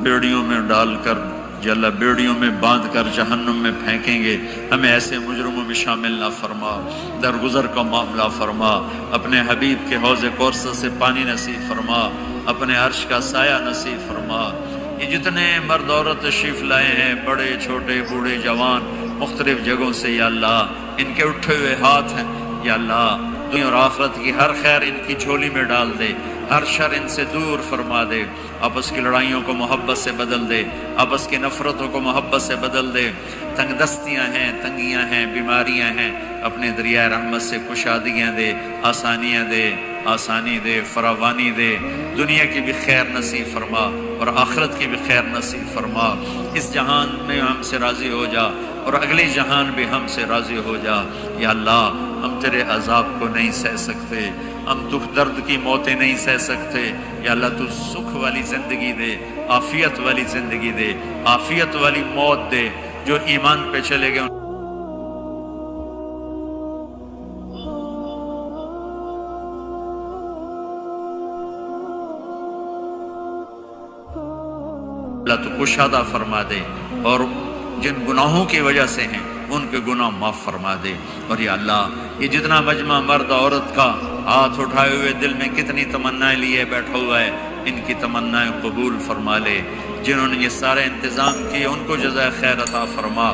بیڑیوں میں ڈال کر یا اللہ بیڑیوں میں باندھ کر جہنم میں پھینکیں گے، ہمیں ایسے مجرموں میں شامل نہ فرما۔ درگزر کا معاملہ فرما، اپنے حبیب کے حوض کوثر سے پانی نصیب فرما، اپنے عرش کا سایہ نصیب فرما۔ یہ جتنے مرد عورت تشریف لائے ہیں، بڑے چھوٹے بوڑھے جوان مختلف جگہوں سے، یا اللہ ان کے اٹھے ہوئے ہاتھ ہیں، یا اللہ دنیا اور آخرت کی ہر خیر ان کی جھولی میں ڈال دے، ہر شر ان سے دور فرما دے، آپس کی لڑائیوں کو محبت سے بدل دے، آپس کی نفرتوں کو محبت سے بدل دے۔ تنگ دستیاں ہیں، تنگیاں ہیں، بیماریاں ہیں، اپنے دریائے رحمت سے کشادگیاں دے، آسانیاں دے، آسانی دے، فراوانی دے۔ دنیا کی بھی خیر نصیب فرما اور آخرت کی بھی خیر نصیب فرما۔ اس جہان میں ہم سے راضی ہو جا اور اگلے جہان بھی ہم سے راضی ہو جا۔ یا اللہ ہم تیرے عذاب کو نہیں سہ سکتے، ہم دکھ درد کی موتیں نہیں سہ سکتے۔ یا اللہ تو سکھ والی زندگی دے، عافیت والی زندگی دے، عافیت والی موت دے۔ جو ایمان پہ چلے گئے اللہ تو کشادہ فرما دے، اور جن گناہوں کی وجہ سے ہیں ان کے گناہ معاف فرما دے۔ اور یا اللہ یہ جتنا مجمع مرد عورت کا ہاتھ اٹھائے ہوئے دل میں کتنی تمنائیں لیے بیٹھا ہوا ہے، ان کی تمنائیں قبول فرما لے۔ جنہوں نے یہ سارے انتظام کیے ان کو جزائے خیر عطا فرما۔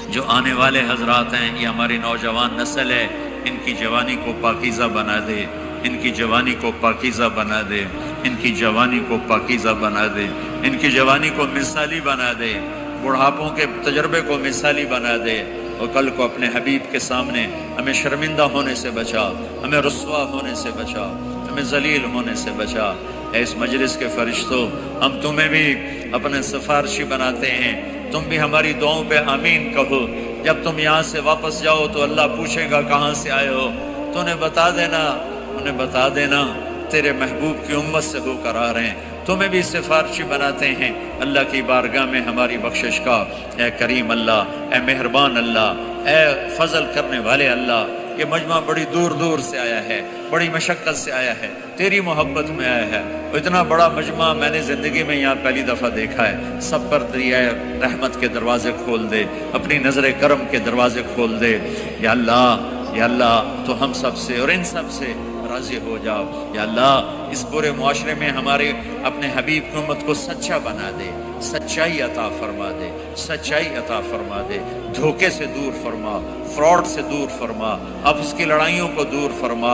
جو آنے والے حضرات ہیں، یہ ہماری نوجوان نسل ہے، ان کی جوانی کو پاکیزہ بنا دے، ان کی جوانی کو پاکیزہ بنا دے۔ ان کی جوانی کو پاکیزہ بنا دے، ان کی جوانی کو مثالی بنا دے، بڑھاپوں کے تجربے کو مثالی بنا دے، اور کل کو اپنے حبیب کے سامنے ہمیں شرمندہ ہونے سے بچا، ہمیں رسوا ہونے سے بچا، ہمیں ذلیل ہونے سے بچا۔ اے اس مجلس کے فرشتوں، ہم تمہیں بھی اپنے سفارشی بناتے ہیں، تم بھی ہماری دعاؤں پہ آمین کہو۔ جب تم یہاں سے واپس جاؤ تو اللہ پوچھے گا کہاں سے آئے ہو، تو انہیں بتا دینا تیرے محبوب کی امت سے ہو کر آ رہے ہیں۔ تمہیں بھی سفارشی بناتے ہیں اللہ کی بارگاہ میں ہماری بخشش کا۔ اے کریم اللہ، اے مہربان اللہ، اے فضل کرنے والے اللہ، یہ مجمع بڑی دور دور سے آیا ہے، بڑی مشقت سے آیا ہے، تیری محبت میں آیا ہے۔ اتنا بڑا مجمع میں نے زندگی میں یہاں پہلی دفعہ دیکھا ہے۔ سب پر دریائے رحمت کے دروازے کھول دے، اپنی نظر کرم کے دروازے کھول دے۔ یا اللہ تو ہم سب سے اور ان سب سے راضی ہو جاؤ۔ یا اللہ اس پورے معاشرے میں ہمارے اپنے حبیب کی امت کو سچا بنا دے، سچائی عطا فرما دے، سچائی عطا فرما دے، دھوکے سے دور فرما، فراڈ سے دور فرما، آپس کی لڑائیوں کو دور فرما۔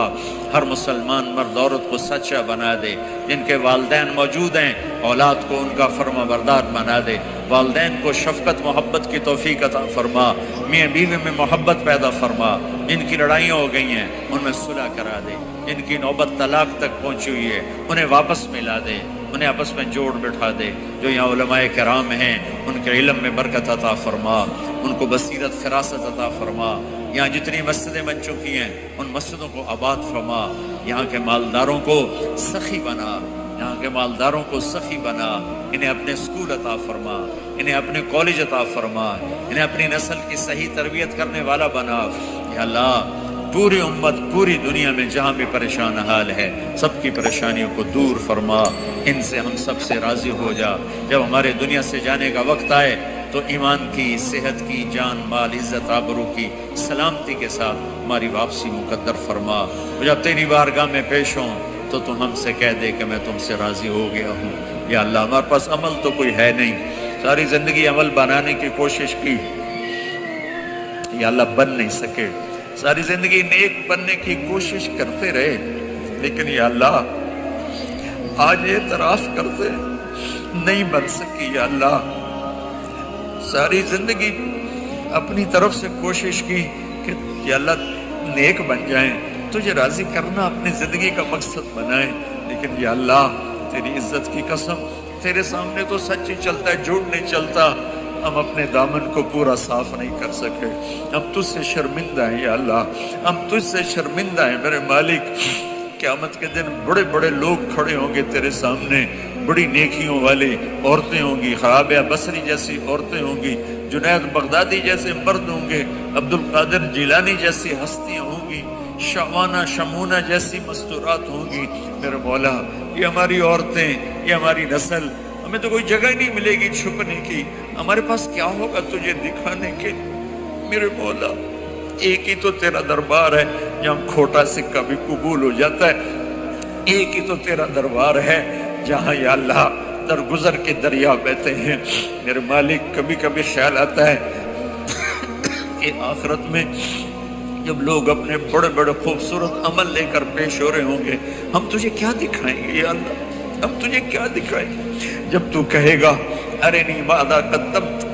ہر مسلمان مرد عورت کو سچا بنا دے، جن کے والدین موجود ہیں اولاد کو ان کا فرما بردار بنا دے، والدین کو شفقت محبت کی توفیق عطا فرما، میاں بیوی میں محبت پیدا فرما، جن کی لڑائیاں ہو گئی ہیں ان میں صلح کرا دے، جن کی نوبت طلاق تک پہنچی ہوئی ہے انہیں واپس ملا دے، انہیں آپس میں جوڑ بٹھا دے۔ جو یہاں علماء کرام ہیں ان کے علم میں برکت عطا فرما، ان کو بصیرت فراست عطا فرما۔ یہاں جتنی مسجدیں بن چکی ہیں ان مسجدوں کو آباد فرما، یہاں کے مالداروں کو سخی بنا، یہاں کے مالداروں کو سخی بنا، انہیں اپنے سکول عطا فرما، انہیں اپنے کالج عطا فرما، انہیں اپنی نسل کی صحیح تربیت کرنے والا بنا۔ یا اللہ پوری امت پوری دنیا میں جہاں بھی پریشان حال ہے سب کی پریشانیوں کو دور فرما، ان سے ہم سب سے راضی ہو جا۔ جب ہمارے دنیا سے جانے کا وقت آئے تو ایمان کی، صحت کی، جان مال عزت آبرو کی سلامتی کے ساتھ ہماری واپسی مقدر فرما۔ جب تیری بارگاہ میں پیش ہوں تو تم ہم سے کہہ دے کہ میں تم سے راضی ہو گیا ہوں۔ یا اللہ ہمارے پاس عمل تو کوئی ہے نہیں، ساری زندگی عمل بنانے کی کوشش کی، یا اللہ بن نہیں سکے، ساری زندگی نیک بننے کی کوشش کرتے رہے، لیکن یا اللہ آج اعتراف کرتے نہیں بن سکی۔ یا اللہ ساری زندگی اپنی طرف سے کوشش کی کہ یا اللہ نیک بن جائیں، تجھے راضی کرنا اپنی زندگی کا مقصد بنائیں، لیکن یا اللہ تیری عزت کی قسم تیرے سامنے تو سچ ہی چلتا ہے، جھوٹ نہیں چلتا۔ ہم اپنے دامن کو پورا صاف نہیں کر سکے، ہم تجھ سے شرمندہ ہیں۔ یا اللہ ہم تجھ سے شرمندہ ہیں میرے مالک۔ قیامت کے دن بڑے بڑے لوگ کھڑے ہوں گے تیرے سامنے، بڑی نیکیوں والی عورتیں ہوں گی، خرابیہ بصری جیسی عورتیں ہوں گی، جنید بغدادی جیسے مرد ہوں گے، عبد القادر جیلانی جیسی ہستیاں ہوں گی، شعوانہ شمونہ جیسی مستورات ہوں گی۔ میرے مولا یہ ہماری عورتیں، یہ ہماری نسل، ہمیں تو کوئی جگہ نہیں ملے گی چھپنے کی، ہمارے پاس کیا ہوگا تجھے دکھانے کے؟ میرے مولا ایک ہی تو تیرا دربار ہے جہاں کھوٹا سکہ بھی قبول ہو جاتا ہے، ایک ہی تو تیرا دربار ہے جہاں یا اللہ درگزر کے دریا بہتے ہیں۔ میرے مالک کبھی کبھی خیال آتا ہے کہ آخرت میں جب لوگ اپنے بڑے بڑے خوبصورت عمل لے کر پیش ہو رہے ہوں گے، ہم تجھے کیا دکھائیں گے یا اللہ؟ ہم تجھے کیا دکھائیں گے جب تو کہے گا ارنی ماذا قدمت،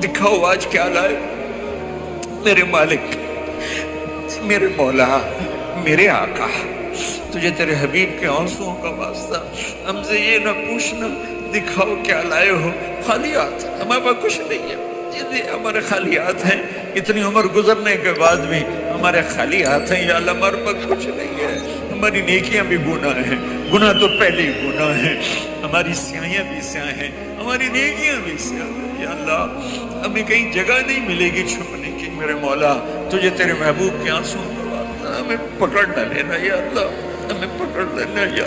دکھاؤ آج کیا لائے؟ میرے مالک، میرے مولا، میرے آقا، تجھے تیرے حبیب کے آنسوؤں کا واسطہ ہم سے یہ نہ پوچھنا دکھاؤ کیا لائے ہو، خالی ہاتھ، ہمارے پاس کچھ نہیں ہے، ہمارے خالی ہاتھ ہیں، اتنی عمر گزرنے کے بعد بھی ہمارے خالی ہاتھ ہیں۔ یا اللہ ہمارے پاس کچھ نہیں ہے، ہماری نیکیاں بھی گناہ ہیں، گناہ تو پہلے ہی گناہ ہیں، ہماری سیاہیاں بھی سیاہ ہیں، ہماری نیکیاں بھی سیاہ ہیں۔ یا اللہ ہمیں کہیں جگہ نہیں ملے گی چھپنے کی۔ میرے مولا تجھے تیرے محبوب کے آنسوؤں کا واسطہ ہمیں پکڑ نہ لینا یا اللہ، ہمیں پکڑ لینا یا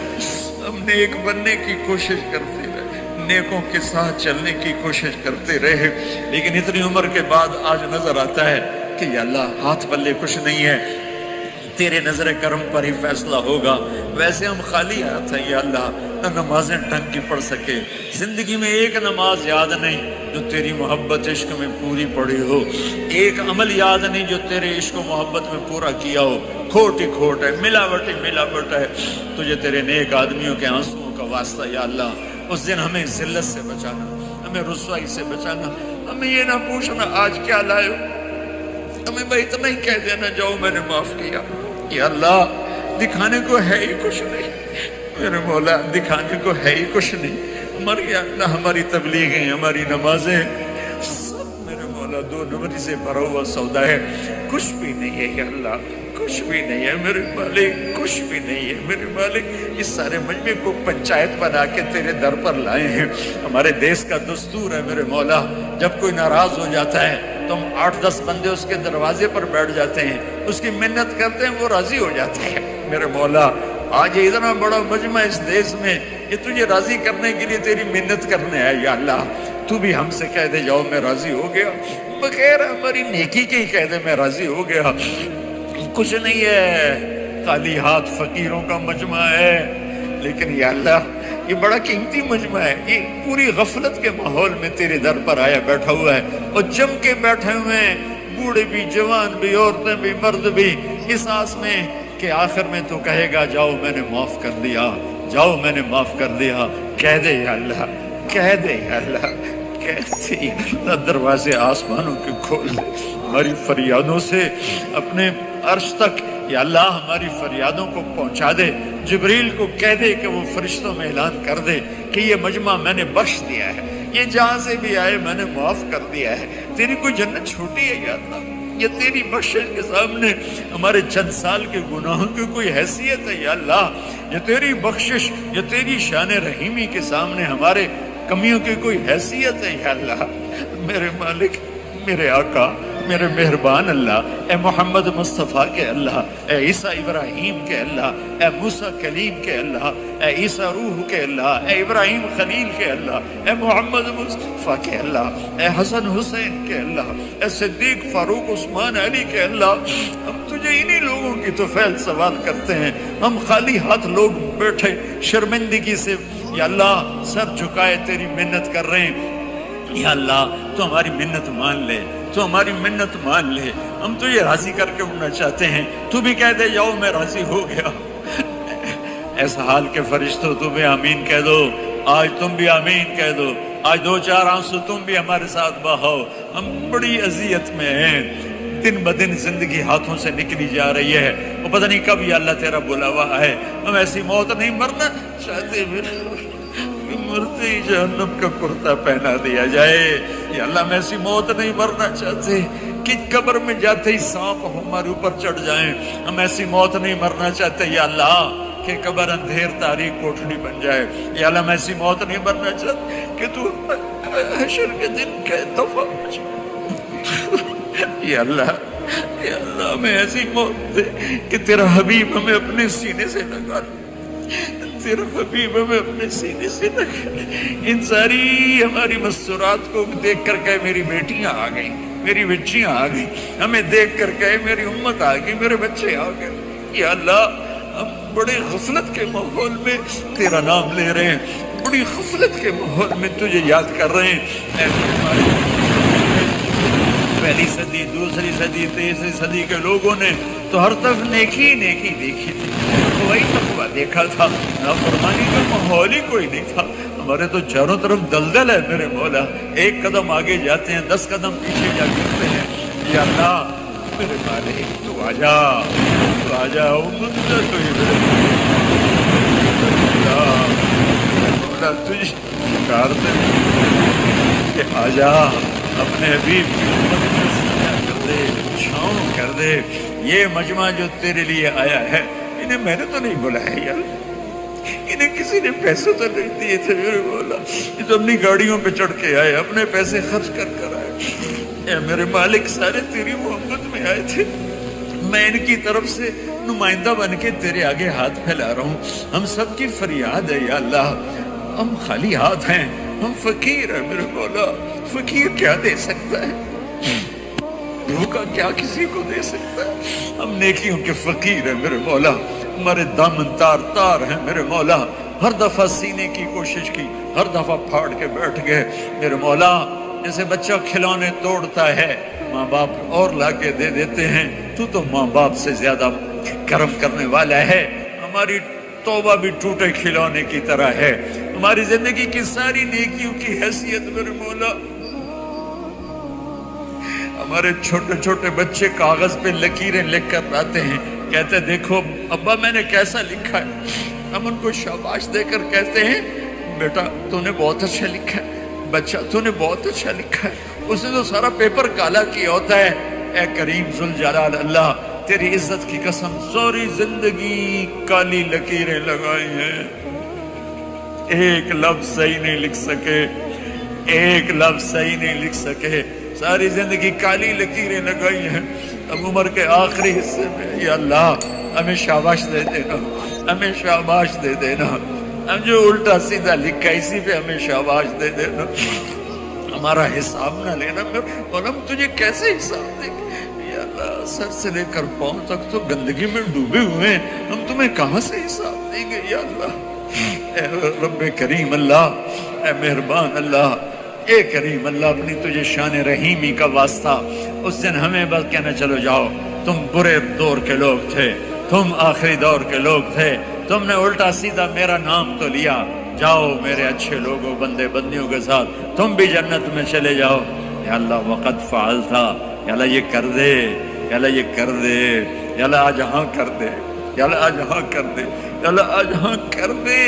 ہم نیک بننے کی کوشش کرتے رہے، نیکوں کے ساتھ چلنے کی کوشش کرتے رہے، لیکن اتنی عمر کے بعد آج نظر آتا ہے کہ یا اللہ ہاتھ پلے کچھ نہیں ہے، تیرے نظر کرم پر ہی فیصلہ ہوگا۔ ویسے ہم خالی ہاتھ ہیں یا اللہ، نہ نمازیں ڈھنگ کی پڑھ سکے، زندگی میں ایک نماز یاد نہیں جو تیری محبت عشق میں پوری پڑی ہو، ایک عمل یاد نہیں جو تیرے عشق و محبت میں پورا کیا ہو۔ کھوٹ ہی کھوٹ ہے، ملاوٹ ہی ملاوٹ ہے۔ تجھے تیرے نیک آدمیوں کے آنسوؤں کا واسطہ یا اللہ، اس دن ہمیں ذلت سے بچانا، ہمیں رسوائی سے بچانا۔ ہمیں یہ نہ پوچھنا آج کیا لائے ہو، ہمیں بھائی اتنا ہی کہہ دینا جاؤ میں نے معاف کیا۔ یا اللہ دکھانے کو ہے ہی کچھ نہیں میرے مولا، دکھانے کو ہے ہی کچھ نہیں۔ یا اللہ ہماری تبلیغیں، ہماری نمازیں سب میرے مولا دو نمبری سے بھرا ہوا سودا ہے، کچھ بھی نہیں ہے یا اللہ، کچھ بھی نہیں ہے میرے مالک، کچھ بھی نہیں ہے میرے مالک۔ اس سارے مجمع کو پنچایت بنا کے تیرے در پر لائے ہیں۔ ہمارے دیس کا دستور ہے میرے مولا، جب کوئی ناراض ہو جاتا ہے تو ہم 8-10 بندے اس کے دروازے پر بیٹھ جاتے ہیں، اس کی منت کرتے ہیں، وہ راضی ہو جاتا ہے میرے مولا۔ آج یہ اتنا بڑا مجمع اس دیس میں، یہ تجھے راضی کرنے کے لیے تیری منت کرنے ہے یا اللہ۔ تو بھی ہم سے کہہ دے جاؤ میں راضی ہو گیا، بغیر ہماری نیکی کے ہی کہہ دے میں راضی ہو گیا۔ کچھ نہیں ہے، خالی ہاتھ فقیروں کا مجمع ہے، لیکن یا اللہ یہ بڑا قیمتی مجمع ہے، یہ پوری غفلت کے ماحول میں تیرے در پر آیا بیٹھا ہوا ہے، اور جم کے بیٹھے ہوئے ہیں، بوڑھے بھی، جوان بھی، عورتیں بھی، مرد بھی، اس آس میں کہ آخر میں تو کہے گا جاؤ میں نے معاف کر دیا، جاؤ میں نے معاف کر دیا۔ کہہ دے یا اللہ، کہہ دے یا اللہ، کہہ دے یا اللہ، دروازے آسمانوں کے کھول دے، ہماری فریادوں سے اپنے عرش تک یا اللہ ہماری فریادوں کو پہنچا دے۔ جبریل کو کہہ دے کہ وہ فرشتوں میں اعلان کر دے کہ یہ مجمع میں نے بخش دیا ہے، یہ جہاں سے بھی آئے میں نے معاف کر دیا ہے۔ تیری کوئی جنت چھوٹی ہے یا اللہ؟ یہ تیری بخشش کے سامنے ہمارے چند سال کے گناہوں کی کوئی حیثیت ہے یا اللہ؟ یہ تیری بخشش، یہ تیری شان رحیمی کے سامنے ہمارے کمیوں کی کوئی حیثیت ہے یا اللہ؟ میرے مالک، میرے آقا، میرے مہربان اللہ، اے محمد مصطفیٰ کے اللہ، اے عیسیٰ ابراہیم کے اللہ، اے موسیٰ کلیم کے اللہ، اے عیسیٰ روح کے اللہ، اے ابراہیم خلیل کے اللہ، اے محمد مصطفیٰ کے اللہ، اے حسن حسین کے اللہ، اے صدیق فاروق عثمان علی کے اللہ، ہم تجھے انہی لوگوں کی تو فعل سوال کرتے ہیں۔ ہم خالی ہاتھ لوگ بیٹھے شرمندگی سے یا اللہ سر جھکائے تیری منت کر رہے ہیں یا اللہ، تو ہماری منت مان لے، تو ہماری منت مان لے، ہم تو یہ راضی کر کے اٹھنا چاہتے ہیں۔ تو بھی کہہ دے جاؤ میں راضی ہو گیا۔ ایسا حال کے فرشتوں تم بھی آمین کہہ دو، آج تم بھی آمین کہہ دو، آج 2-4 آنسو تم بھی ہمارے ساتھ بہاؤ۔ ہم بڑی اذیت میں ہیں، دن بدن زندگی ہاتھوں سے نکلی جا رہی ہے، وہ پتہ نہیں کب یا اللہ تیرا بلاوا ہے۔ ہم ایسی موت نہیں مرنا چاہتے، مرتے ہی جہنم کا کرتا پہنا دیا جائے یا اللہ، ہم ایسی موت نہیں مرنا چاہتے کہ قبر میں جاتے ہی سانپ ہمارے اوپر چڑھ جائیں۔ ہم ایسی موت نہیں مرنا چاہتے یا اللہ کہ قبر اندھیر تاریک کوٹھڑی بن جائے یا اللہ، ہم ایسی موت نہیں مرنا چاہتے کہ تو حشر کے دن کہ دفعہ یا اللہ، یا اللہ ہمیں ایسی موت دے کہ تیرا حبیب ہمیں اپنے سینے سے لگا لے، تیرا حبیب ہمیں اپنے سینے سے لگا لے۔ ان ساری ہماری مسرات کو دیکھ کر کہے میری بیٹیاں آ گئی، میری بچیاں آ گئی، ہمیں دیکھ کر کہے میری امت آ گئی، میرے بچے آ گئے یا اللہ۔ ہم بڑے غفلت کے ماحول میں تیرا نام لے رہے ہیں، بڑی غفلت کے ماحول میں تجھے یاد کر رہے ہیں۔ پہلی صدی، دوسری صدی، تیسری صدی کے لوگوں نے تو ہر طرف نیکی نیکی دیکھی تھی، وہی تقویٰ دیکھا تھا، نافرمانی کا ماحول ہی کوئی نہیں تھا۔ ہمارے تو چاروں طرف دلدل ہے میرے مولا، ایک قدم آگے جاتے ہیں 10 قدم پیچھے جا کرتے ہیں یا اللہ میرے مالک تو آجا، تو آجا، مولا تجھے پکارتے کہ آجا، اپنے حبیب کی امت میں سایہ کر دے، چھاؤں کر دے۔ یہ مجمع جو تیرے لیے آیا ہے، انہیں میں نے تو نہیں بلایا یار، انہیں کسی نے پیسے تو نہیں دیے تھے میرے مولا، یہ تو اپنی گاڑیوں پہ چڑھ کے آئے، اپنے پیسے خرچ کر کر آئے۔ اے میرے مالک، سارے تیری محبت میں آئے تھے، میں ان کی طرف سے نمائندہ بن کے تیرے آگے ہاتھ پھیلا رہا ہوں۔ ہم سب کی فریاد ہے یا اللہ، ہم خالی ہاتھ ہیں، ہم فقیر ہیں میرے مولا۔ فقیر کیا دے سکتا ہے؟ بھوکا کیا کسی کو دے سکتا ہے؟ ہم نیکیوں کے فقیر ہیں میرے مولا، ہمارے دامن تار تار ہیں میرے مولا۔ ہر دفعہ سینے کی کوشش کی، ہر دفعہ پھاڑ کے بیٹھ گئے میرے مولا۔ جیسے بچہ کھلونے توڑتا ہے ماں باپ اور لا کے دے دیتے ہیں، تو ماں باپ سے زیادہ کرم کرنے والا ہے۔ ہماری توبہ بھی ٹوٹے کھلونے کی طرح ہے، ہماری زندگی کی ساری نیکیوں کی حیثیت میرے مولا، ہمارے چھوٹے چھوٹے بچے کاغذ پہ لکیریں لکھ کر لاتے ہیں، کہتے دیکھو ابا میں نے کیسا لکھا ہے، ہم ان کو شاباش دے کر کہتے ہیں بیٹا تو نے بہت اچھا لکھا ہے، بچہ تو نے بہت اچھا لکھا ہے، اس نے تو سارا پیپر کالا کیا ہوتا ہے۔ اے کریم ذوالجلال اللہ، تیری عزت کی قسم ساری زندگی کالی لکیریں لگائی ہیں، ایک لفظ صحیح نہیں لکھ سکے، ایک لفظ صحیح نہیں لکھ سکے، ساری زندگی کالی لکیریں لگائی ہیں۔ اب عمر کے آخری حصے میں یا اللہ ہمیں شاباش دے دینا، ہمیں شاباش دے دینا، ہم جو الٹا سیدھا لکھا اسی پہ ہمیں شاباش دے دینا، ہمارا حساب نہ لینا۔ اور ہم تجھے کیسے حساب دیں گے یا اللہ، سر سے لے کر پاؤں تک تو گندگی میں ڈوبے ہوئے ہیں، ہم تمہیں کہاں سے حساب دیں گے یا اللہ۔ اے رب کریم اللہ، اے مہربان اللہ، اے کریم اللہ، اپنی تجھے شان رحیمی کا واسطہ اس دن ہمیں بس کہنا چلو جاؤ، تم برے دور کے لوگ تھے، تم آخری دور کے لوگ تھے، تم نے الٹا سیدھا میرا نام تو لیا، جاؤ میرے اچھے لوگوں بندے بندیوں کے ساتھ تم بھی جنت میں چلے جاؤ۔ یا اللہ وقت فعال تھا، یا اللہ یہ کر دے، یا اللہ یہ کر دے، یا اللہ آج ہاں کر دے، یا اللہ آج ہاں کر دے، یا اللہ آج ہاں کر دے،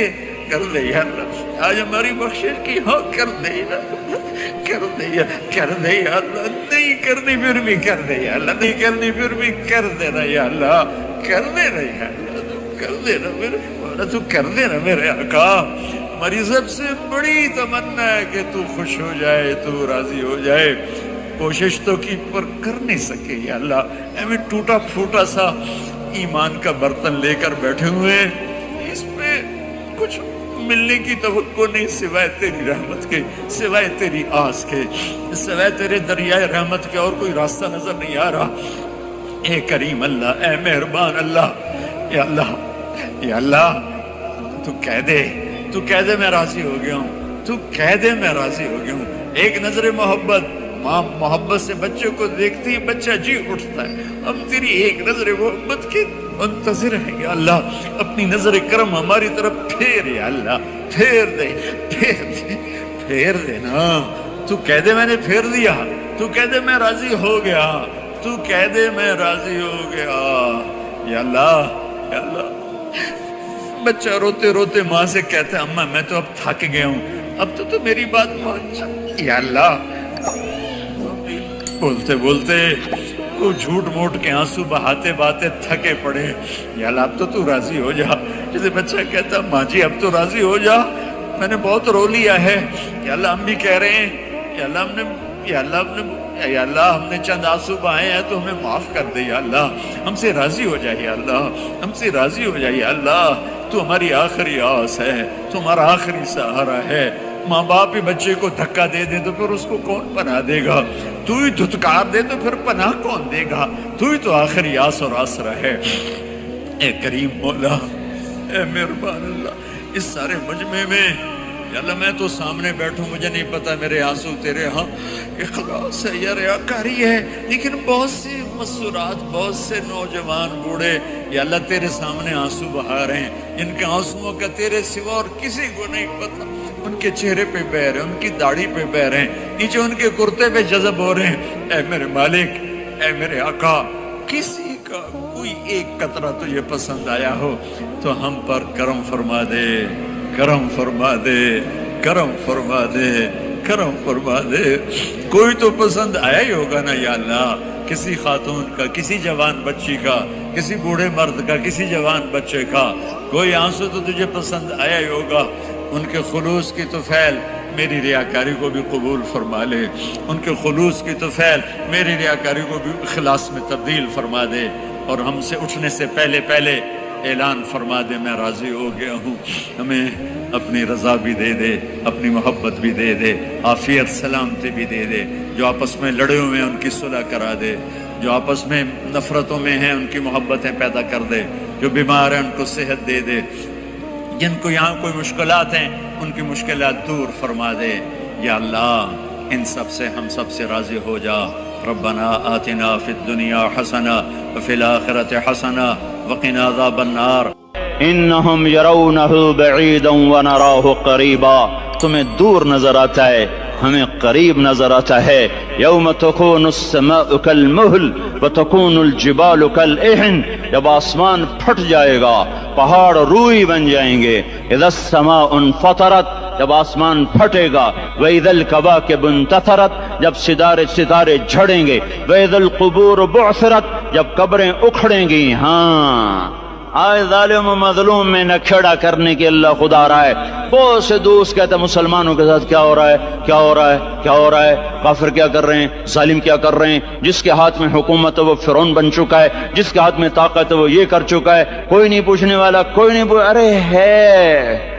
کر دے یا اللہ، آج ہماری بخشش کی ہاں کر دے یا اللہ، کر دے یا کر دے یا اللہ، نہیں کرنی پھر بھی کر دے یا اللہ، نہیں کرنی پھر بھی کر دینا یا اللہ، کر دینا یا اللہ، تو کر دینا میرے مولا، تو کر دینا میرے آقا۔ ہماری سب سے بڑی تمنا ہے کہ تو خوش ہو جائے، تو راضی ہو جائے، کوشش تو کی پر کر نہیں سکے یا اللہ، ہمیں ٹوٹا پھوٹا سا ایمان کا برتن لے کر بیٹھے ہوئے ہیں، اس پہ کچھ ملنے کی توقع نہیں سوائے تیری رحمت کے، سوائے تیری آس کے، سوائے تیرے دریائے رحمت کے اور کوئی راستہ نظر نہیں آ رہا۔ اے کریم اللہ، اے مہربان اللہ، یا اللہ، یا اللہ، تو کہہ دے، تو کہہ دے میں راضی ہو گیا ہوں، تو کہہ دے میں راضی ہو گیا ہوں۔ ایک نظر محبت، ماں محبت سے بچے کو دیکھتی ہے بچہ جی اٹھتا ہے، ہم تیری ایک نظر محبت کے منتظر ہیں یا اللہ، اپنی نظر کرم ہماری طرف پھیر یا اللہ، پھیر دے، پھیر دے، پھیر دے نا، تو کہہ دے میں نے پھیر دیا، تو کہہ دے میں راضی ہو گیا، تو کہہ دے میں راضی ہو گیا یا اللہ، یا اللہ۔ بچہ روتے روتے ماں سے کہتا ہے اماں میں تو اب تھک گیا ہوں، اب تو میری بات مان جا یا اللہ۔ بولتے بولتے وہ جھوٹ موٹ کے آنسو بہاتے بہاتے تھکے پڑے، یا اللہ اب تو راضی ہو جا۔ جیسے بچہ کہتا ماں جی اب تو راضی ہو جا، میں نے بہت رو لیا ہے یا اللہ، ہم بھی کہہ رہے ہیں یا اللہ ہم نے، یا اللہ ہم نے چند آنسو بہائے ہیں تو ہمیں معاف کر دے یا اللہ، ہم سے راضی ہو جائے یا اللہ، ہم سے راضی ہو جائے یا اللہ، تو ہماری آخری آس ہے، تو ہمارا آخری سہارا ہے۔ ماں باپ ہی بچے کو دھکا دے دے تو پھر اس کو کون پناہ دے گا، تو ہی دھتکار دے تو پھر پناہ کون دے گا، تو ہی تو آخری آس اور آسرا ہے۔ اے کریم مولا، اے مہربان اللہ، اس سارے مجمع میں یا اللہ میں تو سامنے بیٹھوں، مجھے نہیں پتا میرے آنسو تیرے ہاں اخلاص ہے یا ریاکاری ہے، لیکن بہت سی مسورات، بہت سے نوجوان بوڑھے یا اللہ تیرے سامنے آنسو بہا رہے ہیں، جن کے آنسوؤں کا تیرے سوا اور کسی کو نہیں پتا، ان کے چہرے پہ بہ رہے ہیں، ان کی داڑھی پہ بہ رہے ہیں، نیچے ان کے کرتے پہ جذب ہو رہے ہیں۔ اے میرے مالک، اے میرے آقا، کسی کا کوئی ایک قطرہ تجھے پسند آیا ہو تو ہم پر کرم فرما دے، کرم فرما دے، کرم فرما دے، کرم فرما دے۔ کوئی تو پسند آیا ہی ہوگا نا یا اللہ، کسی خاتون کا، کسی جوان بچی کا، کسی بوڑھے مرد کا، کسی جوان بچے کا، کوئی آنسو تو تجھے پسند آیا ہی ہوگا۔ ان کے خلوص کی طفیل میری ریاکاری کو بھی قبول فرما لے، ان کے خلوص کی طفیل میری ریاکاری کو بھی اخلاص میں تبدیل فرما دے، اور ہم سے اٹھنے سے پہلے پہلے اعلان فرما دے میں راضی ہو گیا ہوں۔ ہمیں اپنی رضا بھی دے دے، اپنی محبت بھی دے دے، عافیت سلامتی بھی دے دے، جو آپس میں لڑے ہوئے ہیں ان کی صلح کرا دے، جو آپس میں نفرتوں میں ہیں ان کی محبتیں پیدا کر دے، جو بیمار ہیں ان کو صحت دے دے، جن کو یہاں کوئی مشکلات ہیں ان کی مشکلات دور فرما دے یا اللہ۔ ان سب سے ہم سب سے راضی ہو جا. ربنا آتنا فی الدنیا حسنہ وفی الآخرۃ حسنہ وقنا عذاب النار. انہم یرونہ بعیدا ونراہ قریبا. تمہیں دور نظر آتا ہے، ہمیں قریب نظر آتا ہے. یوم تکون السماء کالمہل وتکون الجبال کالعہن. جب آسمان پھٹ جائے گا، پہاڑ روئی بن جائیں گے. اذا السماء انفطرت، جب آسمان پھٹے گا. وَإِذَا الْكَوَاكِبُ انتثرت، جب ستارے جھڑیں گے. وَإِذَا الْقُبُورُ بُعْثِرَتْ، جب قبریں اکھڑیں گی. ہاں آج ظالم و مظلوم میں نہ کھڑا کرنے کے اللہ خدا رہا ہے. بہت سے دوست کہتے ہیں مسلمانوں کے ساتھ کیا ہو رہا ہے، کیا ہو رہا ہے، کیا ہو رہا ہے، کافر کیا کر رہے ہیں، ظالم کیا کر رہے ہیں. جس کے ہاتھ میں حکومت ہے وہ فرعون بن چکا ہے، جس کے ہاتھ میں طاقت ہے وہ یہ کر چکا ہے. کوئی نہیں پوچھنے والا، کوئی نہیں ارے ہے